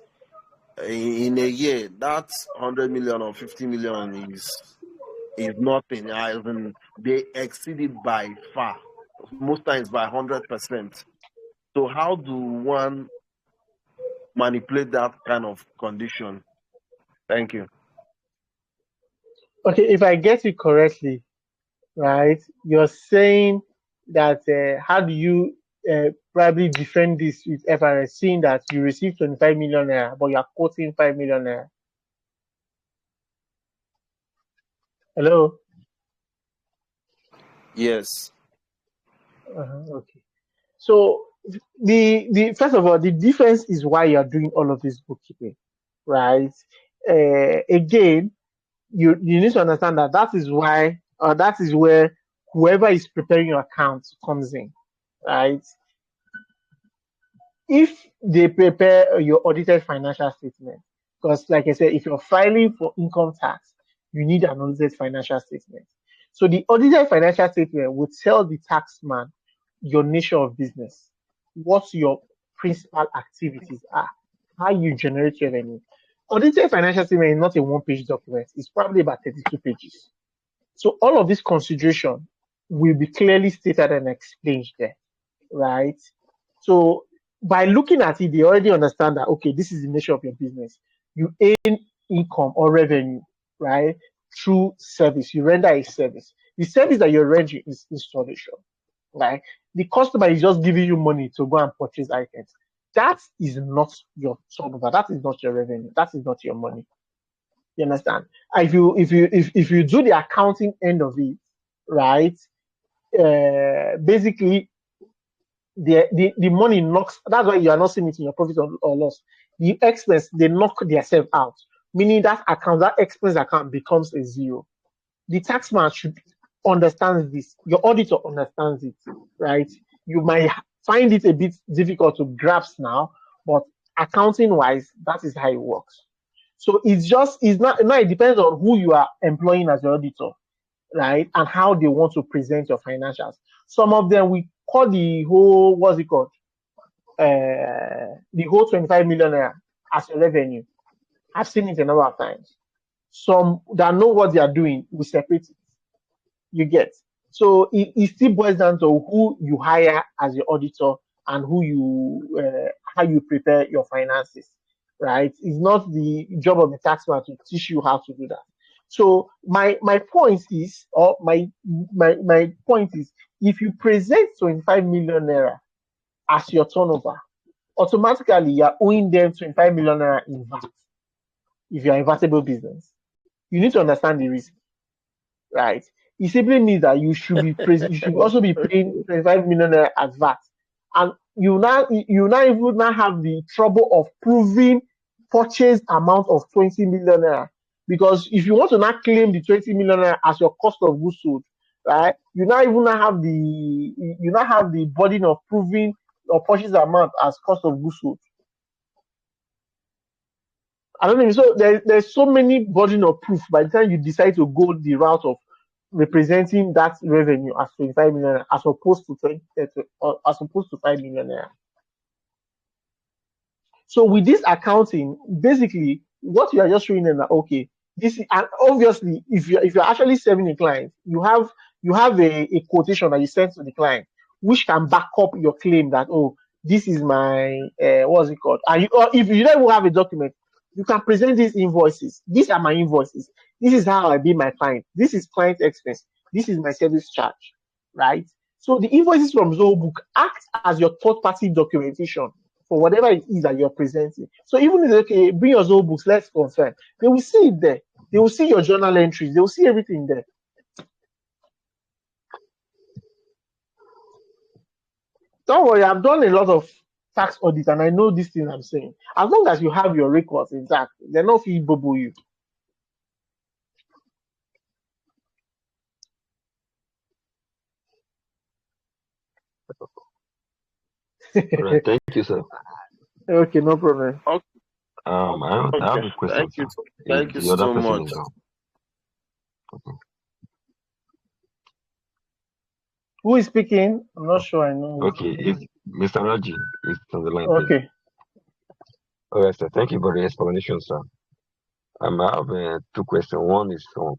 in a year, that 100 million or 50 million is nothing. They exceed it by far, most times by 100%. So how do one manipulate that kind of condition? Thank you. Okay, if I get it correctly, right, you're saying that how do you probably defend this with FRS, seeing that you receive 25 million naira, but you're quoting 5 million naira? Hello? Yes. Okay. So the first of all, the difference is why you're doing all of this bookkeeping, right? Again, you need to understand that that is why, or that is where whoever is preparing your account comes in, right? If they prepare your audited financial statement, because like I said, if you're filing for income tax, you need an audited financial statement. So the audited financial statement will tell the taxman your nature of business, what your principal activities are, how you generate revenue. Audited financial statement is not a one-page document. It's probably about 32 pages. So all of this consideration will be clearly stated and explained there, right? So by looking at it, they already understand that okay, this is the nature of your business. You earn income or revenue, right? Through service. You render a service. The service that you're rendering is installation, right? The customer is just giving you money to go and purchase items. That is not your turnover. That is not your revenue. That is not your money. You understand? If you do the accounting end of it, right? Basically the money knocks. That's why you are not seeing it in your profit or loss. The expense they knock themselves out, meaning that account, that expense account becomes a zero. The taxman should understand this. Your auditor understands it, right? You might find it a bit difficult to grasp now, but accounting wise, that is how it works. So it's not now it depends on who you are employing as your auditor, right? And how they want to present your financials. Some of them we call the whole what's it called? The whole 25 million naira as a revenue. I've seen it a number of times. Some that know what they are doing will separate it. You get. So it still boils down to who you hire as your auditor and who you how you prepare your finances, right? It's not the job of the taxman to teach you how to do that. So my point is, or my point is, if you present 25 million naira as your turnover, automatically you're owing them 25 million naira in VAT. If you're a invertible business, you need to understand the risk, right? It simply means that you should you should also be paying 25 million naira as VAT, and you now even now have the trouble of proving purchase amount of 20 million naira, because if you want to now claim the 20 million naira as your cost of goods sold, right? You now have the burden of proving or purchase amount as cost of goods sold. I don't know. So there's so many burden of proof by the time you decide to go the route of representing that revenue as 25 million as opposed to 5 million naira. So with this accounting, basically what you are just showing them that okay, this is, and obviously if you're actually serving a client, you have a quotation that you send to the client, which can back up your claim that oh, this is my what's it called? And or if you don't have a document, you can present these invoices. These are my invoices. This is how I bill my client. This is client expense. This is my service charge, right? So the invoices from Zoho Book act as your third-party documentation for whatever it is that you're presenting. So even if okay, bring your Zoho books, let's confirm. They will see it there. They will see your journal entries. They will see everything there. Don't worry, I've done a lot of tax audit and I know this thing I'm saying. As long as you have your records intact, they're not fee bubble you. All right, thank you, sir. Okay, no problem. Okay. I have a question, Thank you. sir. Thank you The other so person much. is gone. Okay. Who is speaking? I'm not sure I know. Okay, if Mr. Raji is on the line, please. Okay. All right, sir. Thank you for the explanation, sir. I have two questions. One is for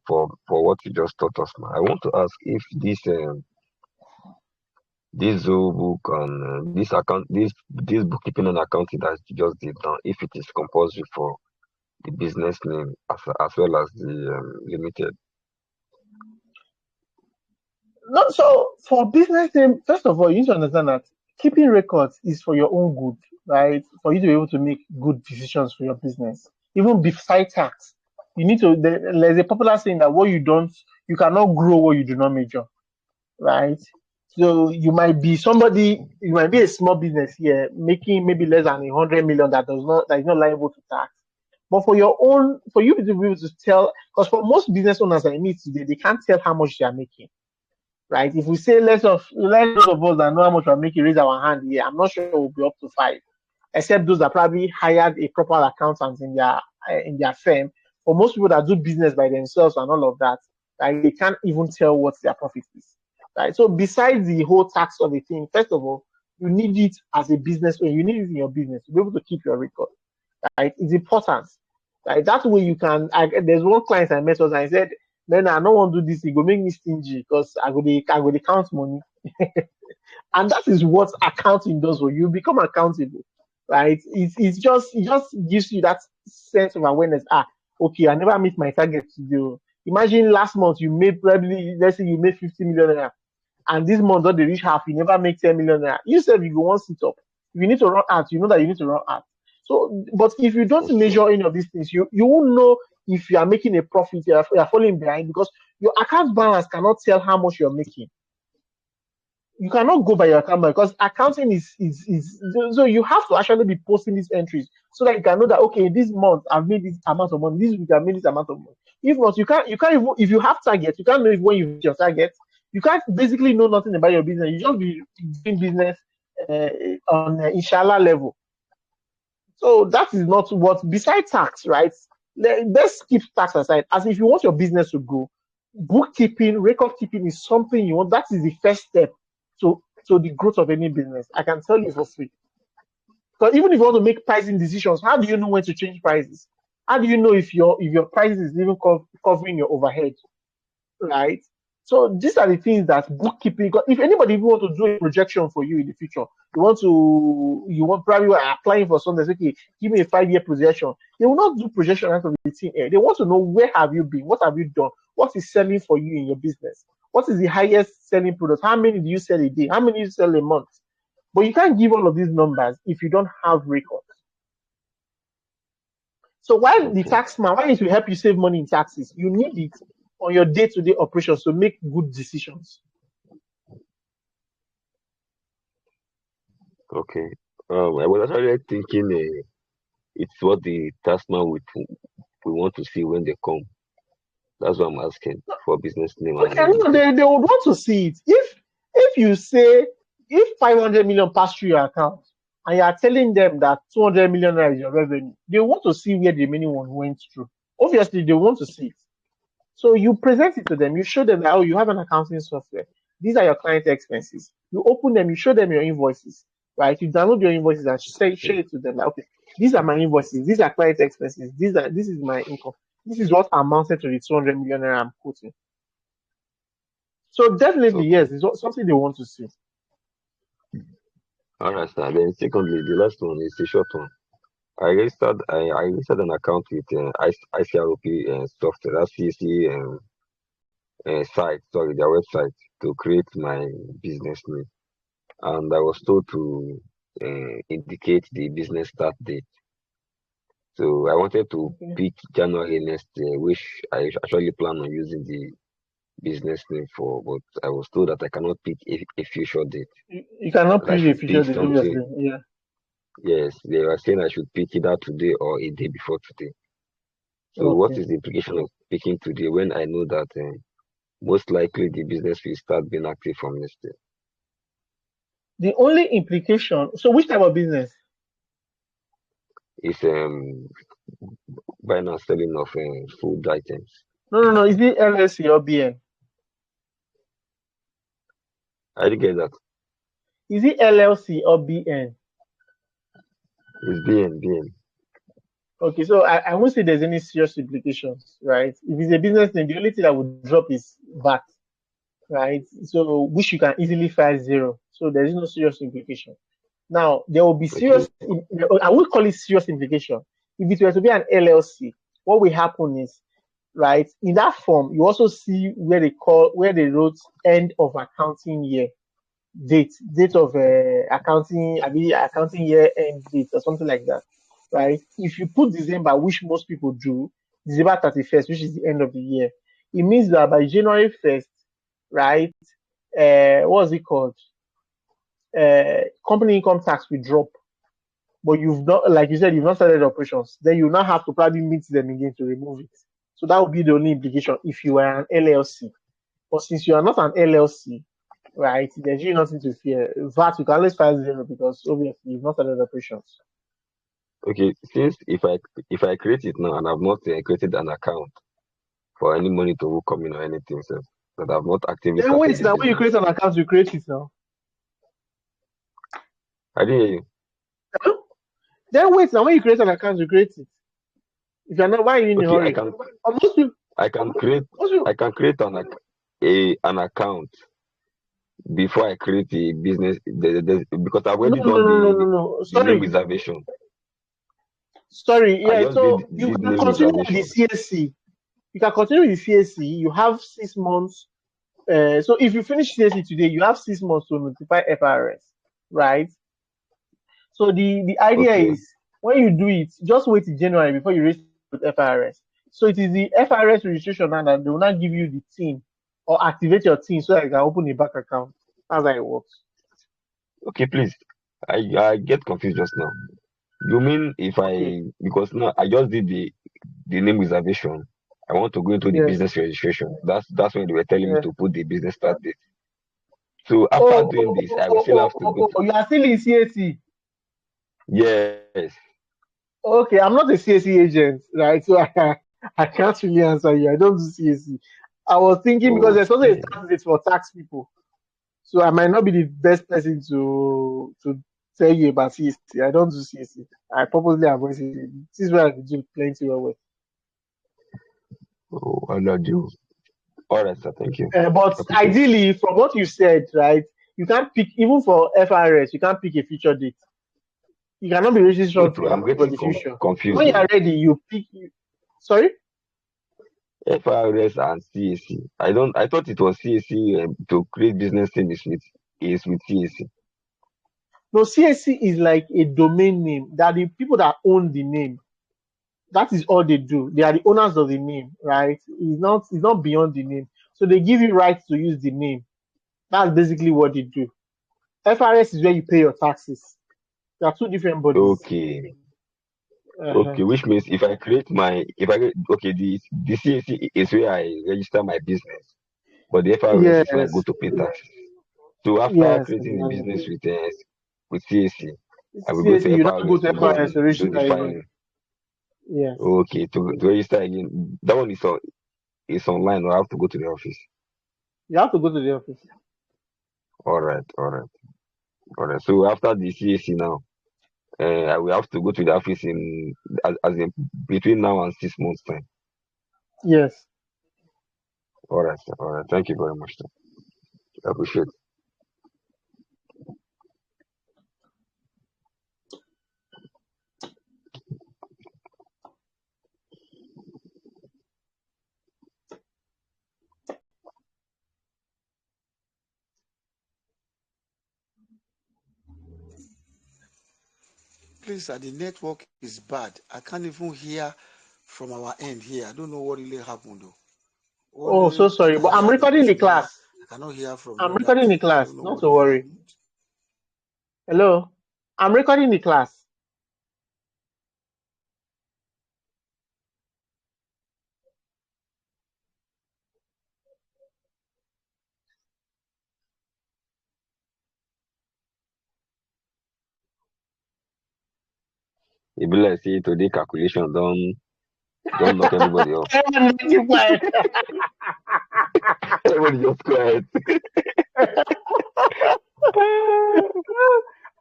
what you just taught us now. I want to ask if this Zoho book and this bookkeeping and accounting that you just did now, if it is compulsory for the business name as well as the limited. No, so for business name, first of all, you need to understand that keeping records is for your own good, right? For you to be able to make good decisions for your business. Even beside tax, you need to. There's a popular saying that what you don't, you cannot grow what you do not measure, right? So you might be a small business here making maybe less than 100 million that is not liable to tax. But for you to be able to tell, because for most business owners I meet today, they can't tell how much they are making. Right? If we say let those of us that know how much we're making raise our hand here, I'm not sure we'll be up to 5, except those that probably hired a proper accountant in their firm. For most people that do business by themselves and all of that, right, they can't even tell what their profit is. Right? So besides the whole tax of the thing, first of all, you need it as a business owner. You need it in your business to be able to keep your record. Right? It's important. Right? That way you can. There's one client I met and I said, "Man, I don't want to do this. It go make me stingy because I go to count money." And that is what accounting does for you. You become accountable, right? It just gives you that sense of awareness. Okay, I never meet my target today. Imagine last month you made probably, let's say you made 50 million naira, and this month don't they reach half, you never make 10 million naira. You said you go one sit up. If you need to run ads, you know that you need to run ads. So, but if you don't measure any of these things, you won't know if you are making a profit, you are falling behind, because your account balance cannot tell how much you're making. You cannot go by your account balance because accounting is so you have to actually be posting these entries so that you can know that okay, this month I've made this amount of money, this week I've made this amount of money. If not, you can't even, if you have targets, you can't know if when you hit your target. You can't basically know nothing about your business. You just be doing business on inshallah level. So that is not what, besides tax, right? Let's keep tax aside. As if you want your business to grow, bookkeeping, record keeping is something you want. That is the first step to the growth of any business. I can tell you for free. Because even if you want to make pricing decisions, how do you know when to change prices? How do you know if your prices is even covering your overhead, right? So these are the things that bookkeeping. If anybody even want to do a projection for you in the future, you want probably applying for something. Okay, give me a 5-year projection. They will not do projection out of the thin air. They want to know where have you been, what have you done, what is selling for you in your business, What is the highest selling product? How many do you sell a day? How many do you sell a month? But you can't give all of these numbers if you don't have records. So while the Okay. tax man, why it will help you save money in taxes, you need it on your day-to-day operations to make good decisions. Okay. I was actually thinking it's what the taskman we want to see when they come. That's what I'm asking for business name and Okay, no, everything. they would want to see it. If you say if 500 million pass through your account and you are telling them that 200 million naira is your revenue, they want to see where the remaining one went through. Obviously, they want to see it. So you present it to them. You show them that, oh, you have an accounting software. These are your client expenses. You open them. You show them your invoices, right? You download your invoices and share it to them. Like, okay, these are my invoices. These are client expenses. This is my income. This is what amounted to the 200 million naira I'm quoting. So definitely, Okay. yes, it's something they want to see. All right, sir. Then secondly, the last one is a short one. I registered an account with ICROP software, that's CC site, sorry, their website to create my business name. And I was told to indicate the business start date. So I wanted to Okay. pick January next year, which I actually plan on using the business name for, but I was told that I cannot pick a future date. You cannot That I predict the should future, pick date, something. obviously. Yeah. Yes, they were saying I should pick either today or a day before today. So what Okay. is the implication of picking today when I know that most likely the business will start being active from next year? The only implication. So, which type of business? It's buying and selling of food items. No. Is it LLC or BN? I didn't get that. Is it LLC or BN? It's BN. Okay, so I won't say there's any serious implications, right? If it's a business name, the only thing that would drop is VAT, right? So which you can easily file zero. So there is no serious implication. Now there will be Okay. serious. I would call it serious implication. If it were to be an LLC, what will happen is, right, in that form, you also see where they wrote end of accounting year date of accounting, I mean accounting year end date or something like that, right? If you put December, which most people do, December 31st, which is the end of the year, it means that by January 1st, right? What's it called? Company income tax will drop, but you've not, like you said, you've not started operations. Then you now have to probably meet them again to remove it. So that would be the only implication if you are an LLC. But since you are not an LLC, right, there's really nothing to fear. VAT, you can always file zero because obviously you've not started operations. Okay. Since if I create it now and I've not created an account for any money to come in or anything, so that I've not actively Then started wait, the now when you business. create an account, you create it now. I didn't hear you. Huh? Then wait, now when you create an account, you create it. If you're not, why are you in a Okay, I hurry? can Most people, I can create most people, I can create an account before I create the business because I've no, already no, done no, no, no, the no. the name Sorry, reservation. sorry. I Yeah, just so you did can name continue with the reservation. CSC. You can continue with the CSC. You have 6 months. So if you finish CSC today, you have 6 months to notify FRS, right? So the idea Okay. is when you do it, just wait till January before you register with FRS. So it is the FRS registration now that they will not give you the TIN or activate your TIN so that you can open a bank account. That's how it works. Okay, please. I get confused just now. You mean if Okay. because now I just did the name reservation. I want to go into the Yes. business registration. That's when they were telling me Yeah. to put the business start date. So after Oh, doing this, I will still have to go to you are still in CSC. yes. Okay, I'm not a CSC agent, right? So I can't really answer you. I don't do CSC. I was thinking because there's also a Okay. tax date for tax people. So I might not be the best person to tell you about CSC. I don't do CSC. I purposely avoid CSC. This is where I do plenty of work. Oh, I love you. All right, sir. Thank you. But Appreciate. ideally, from what you said, right, you can't pick even for FRS. You can't pick a future date. You cannot be Wait, registering oh, I'm for getting the future. confused When you though. are ready, you pick. Sorry. FRS and CAC. I thought it was CAC to create business name is with CAC. No, CAC is like a domain name. That the people that own the name. That is all they do. They are the owners of the name, right? It's not beyond the name. So they give you rights to use the name. That's basically what they do. FRS is where you pay your taxes. There are two different bodies. Okay. Uh-huh. Okay, which means the CAC is where I register my business, but the FRS is where I go Yes, to pay taxes. So after yes, creating the exactly. business with CAC, I will go CAC, to you don't go FRS to to go FRS and to do the register even. filing. Yes. Okay, to register again. That one is online, or I have to go to the office. You have to go to the office. All right, all right, all right. So after the CAC now, I will have to go to the office as in between now and 6 months time. Yes. All right, sir. All right. Thank you very much, sir. I appreciate it. Please, the network is bad. I can't even hear from our end here. I don't know what really happened though. Oh, so Only I sorry, can but I'm hear the recording the person here. class. I cannot hear from the I'm other recording the end. I class. don't know Not what to really worry. happened. Hello. I'm recording the class. It be like say today calculation don't knock everybody off. Everyone make you quiet. Everybody just quiet.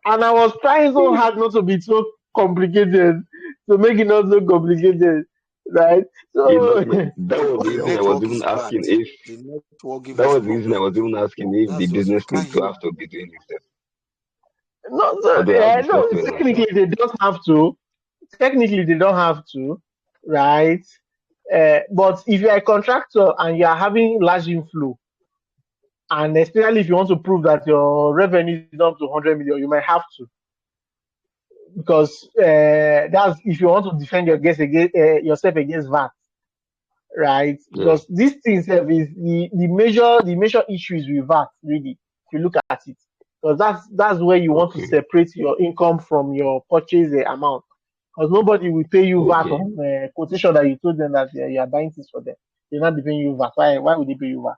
And I was trying so hard not to be so complicated, to make it not so complicated, right? It So, don't that was But the the reason I was network even is bad. asking if The network give that us was the reason I problem. was even asking if the That's just we business name can't to hear. have to be doing this. no, so, Although I have the no, software now, sure. technically they don't have to. Technically they don't have to, right? But if you're a contractor and you're having large inflow, and especially if you want to prove that your revenue is up to 100 million, you might have to, because that's if you want to defend yourself against VAT, right? Yeah. Because this thing itself is the major issues with VAT, really, if you look at it. Because that's where you want to Okay. separate your income from your purchase amount. Because nobody will pay you VAT Okay. on quotation that you told them that you are buying things for them. They're not paying you VAT. Why would they pay you VAT?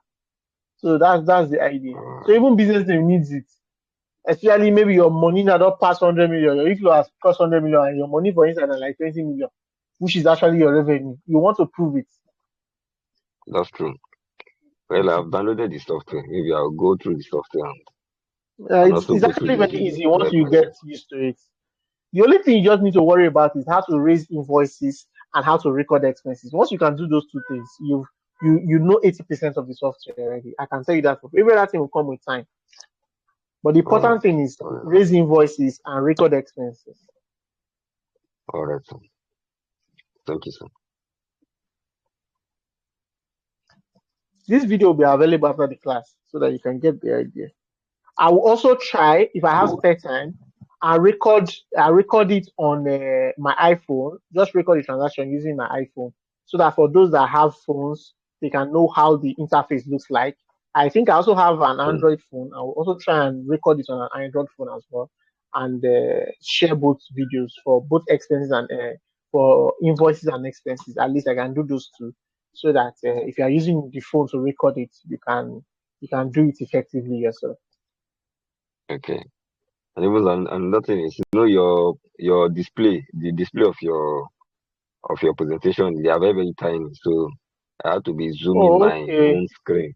So that's the idea. So Uh, even business name needs it. Especially maybe your money now don't pass 100 million. Your inflow has cost 100 million and your money for inside are like 20 million, which is actually your revenue. You want to prove it. that's true. Well, I've downloaded the software. Maybe I'll go through the software and It's, also it's go through actually very the easy once you website. get used to it. The only thing you just need to worry about is how to raise invoices and how to record expenses. Once you can do those two things, you know 80% of the software already. I can tell you that. Every other thing will come with time. But the All right. important thing is All right. raise invoices and record expenses. All right, sir. Thank you, sir. This video will be available after the class so that you can get the idea. I will also try, if I have spare time, I record it on my iPhone. Just record the transaction using my iPhone, so that for those that have phones, they can know how the interface looks like. I think I also have an Mm, Android phone. I will also try and record it on an Android phone as well, and share both videos for both expenses and for invoices and expenses. At least I can do those two, so that if you are using the phone to record it, you can do it effectively yourself. okay. And even another thing is, your display, the display of your presentation, they are very, very tiny. So I have to be zooming Oh, my okay. own screen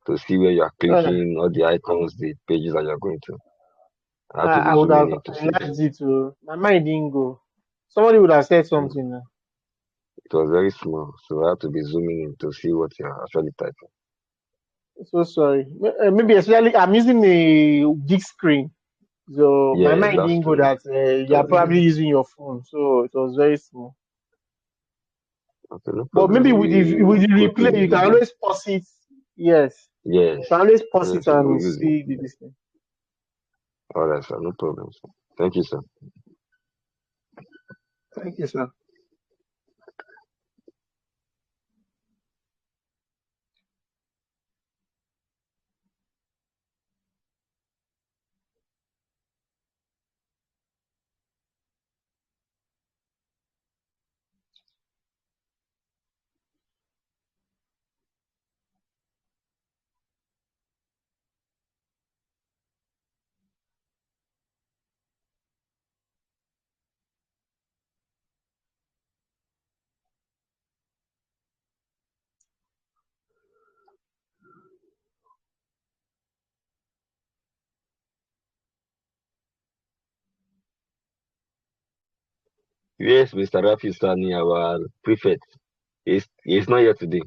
to see where you are Uh, clicking, all the icons, the pages that you are going to. I have to I be would zooming have in to see them. enlarged it to my mind didn't go. Somebody would have said Mm, something. it was very small, so I have to be zooming in to see what you are actually typing. So sorry. Maybe especially I'm using a big screen, so my Yes, mind that's didn't go true. that It you're was really probably using your phone. So it was very small. Okay, no But problem. maybe We with the go through replay, the you can video. always pause it. Yes, Yes. you can always pause Yes, it we'll and use it. see this thing. All right, sir. No problem, sir. Thank you, sir. Thank you, sir. Yes, Mr. Rafi Sani, our prefect. He's not here today.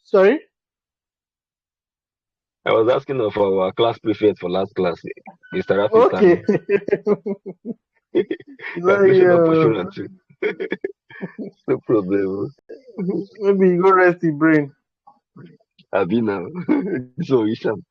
Sorry. I was asking of our class prefect for last class, Mr. Rafi Sani. Okay. We No, are missing yeah. opportunity. No problem. Maybe you go rest the brain. Abi now. So Isham.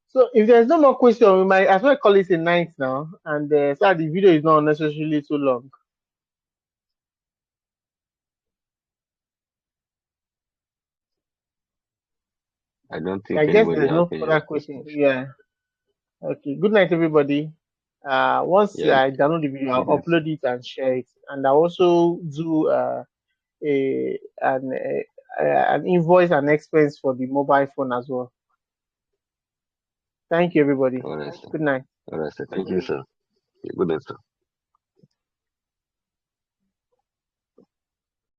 So if there's no more question, we might as well call it a night now, and so that the video is not necessarily too long. I don't I think guess anybody there's has no any further other question. question. Yeah. Okay. Good night, everybody. Once Yeah, I download the video, good I'll night, sir. upload it and share it, and I'll also do a an an invoice and expense for the mobile phone as well. Thank you, everybody. All right, sir. Good night. All right, sir. Thank you, sir. Yeah, good night, sir.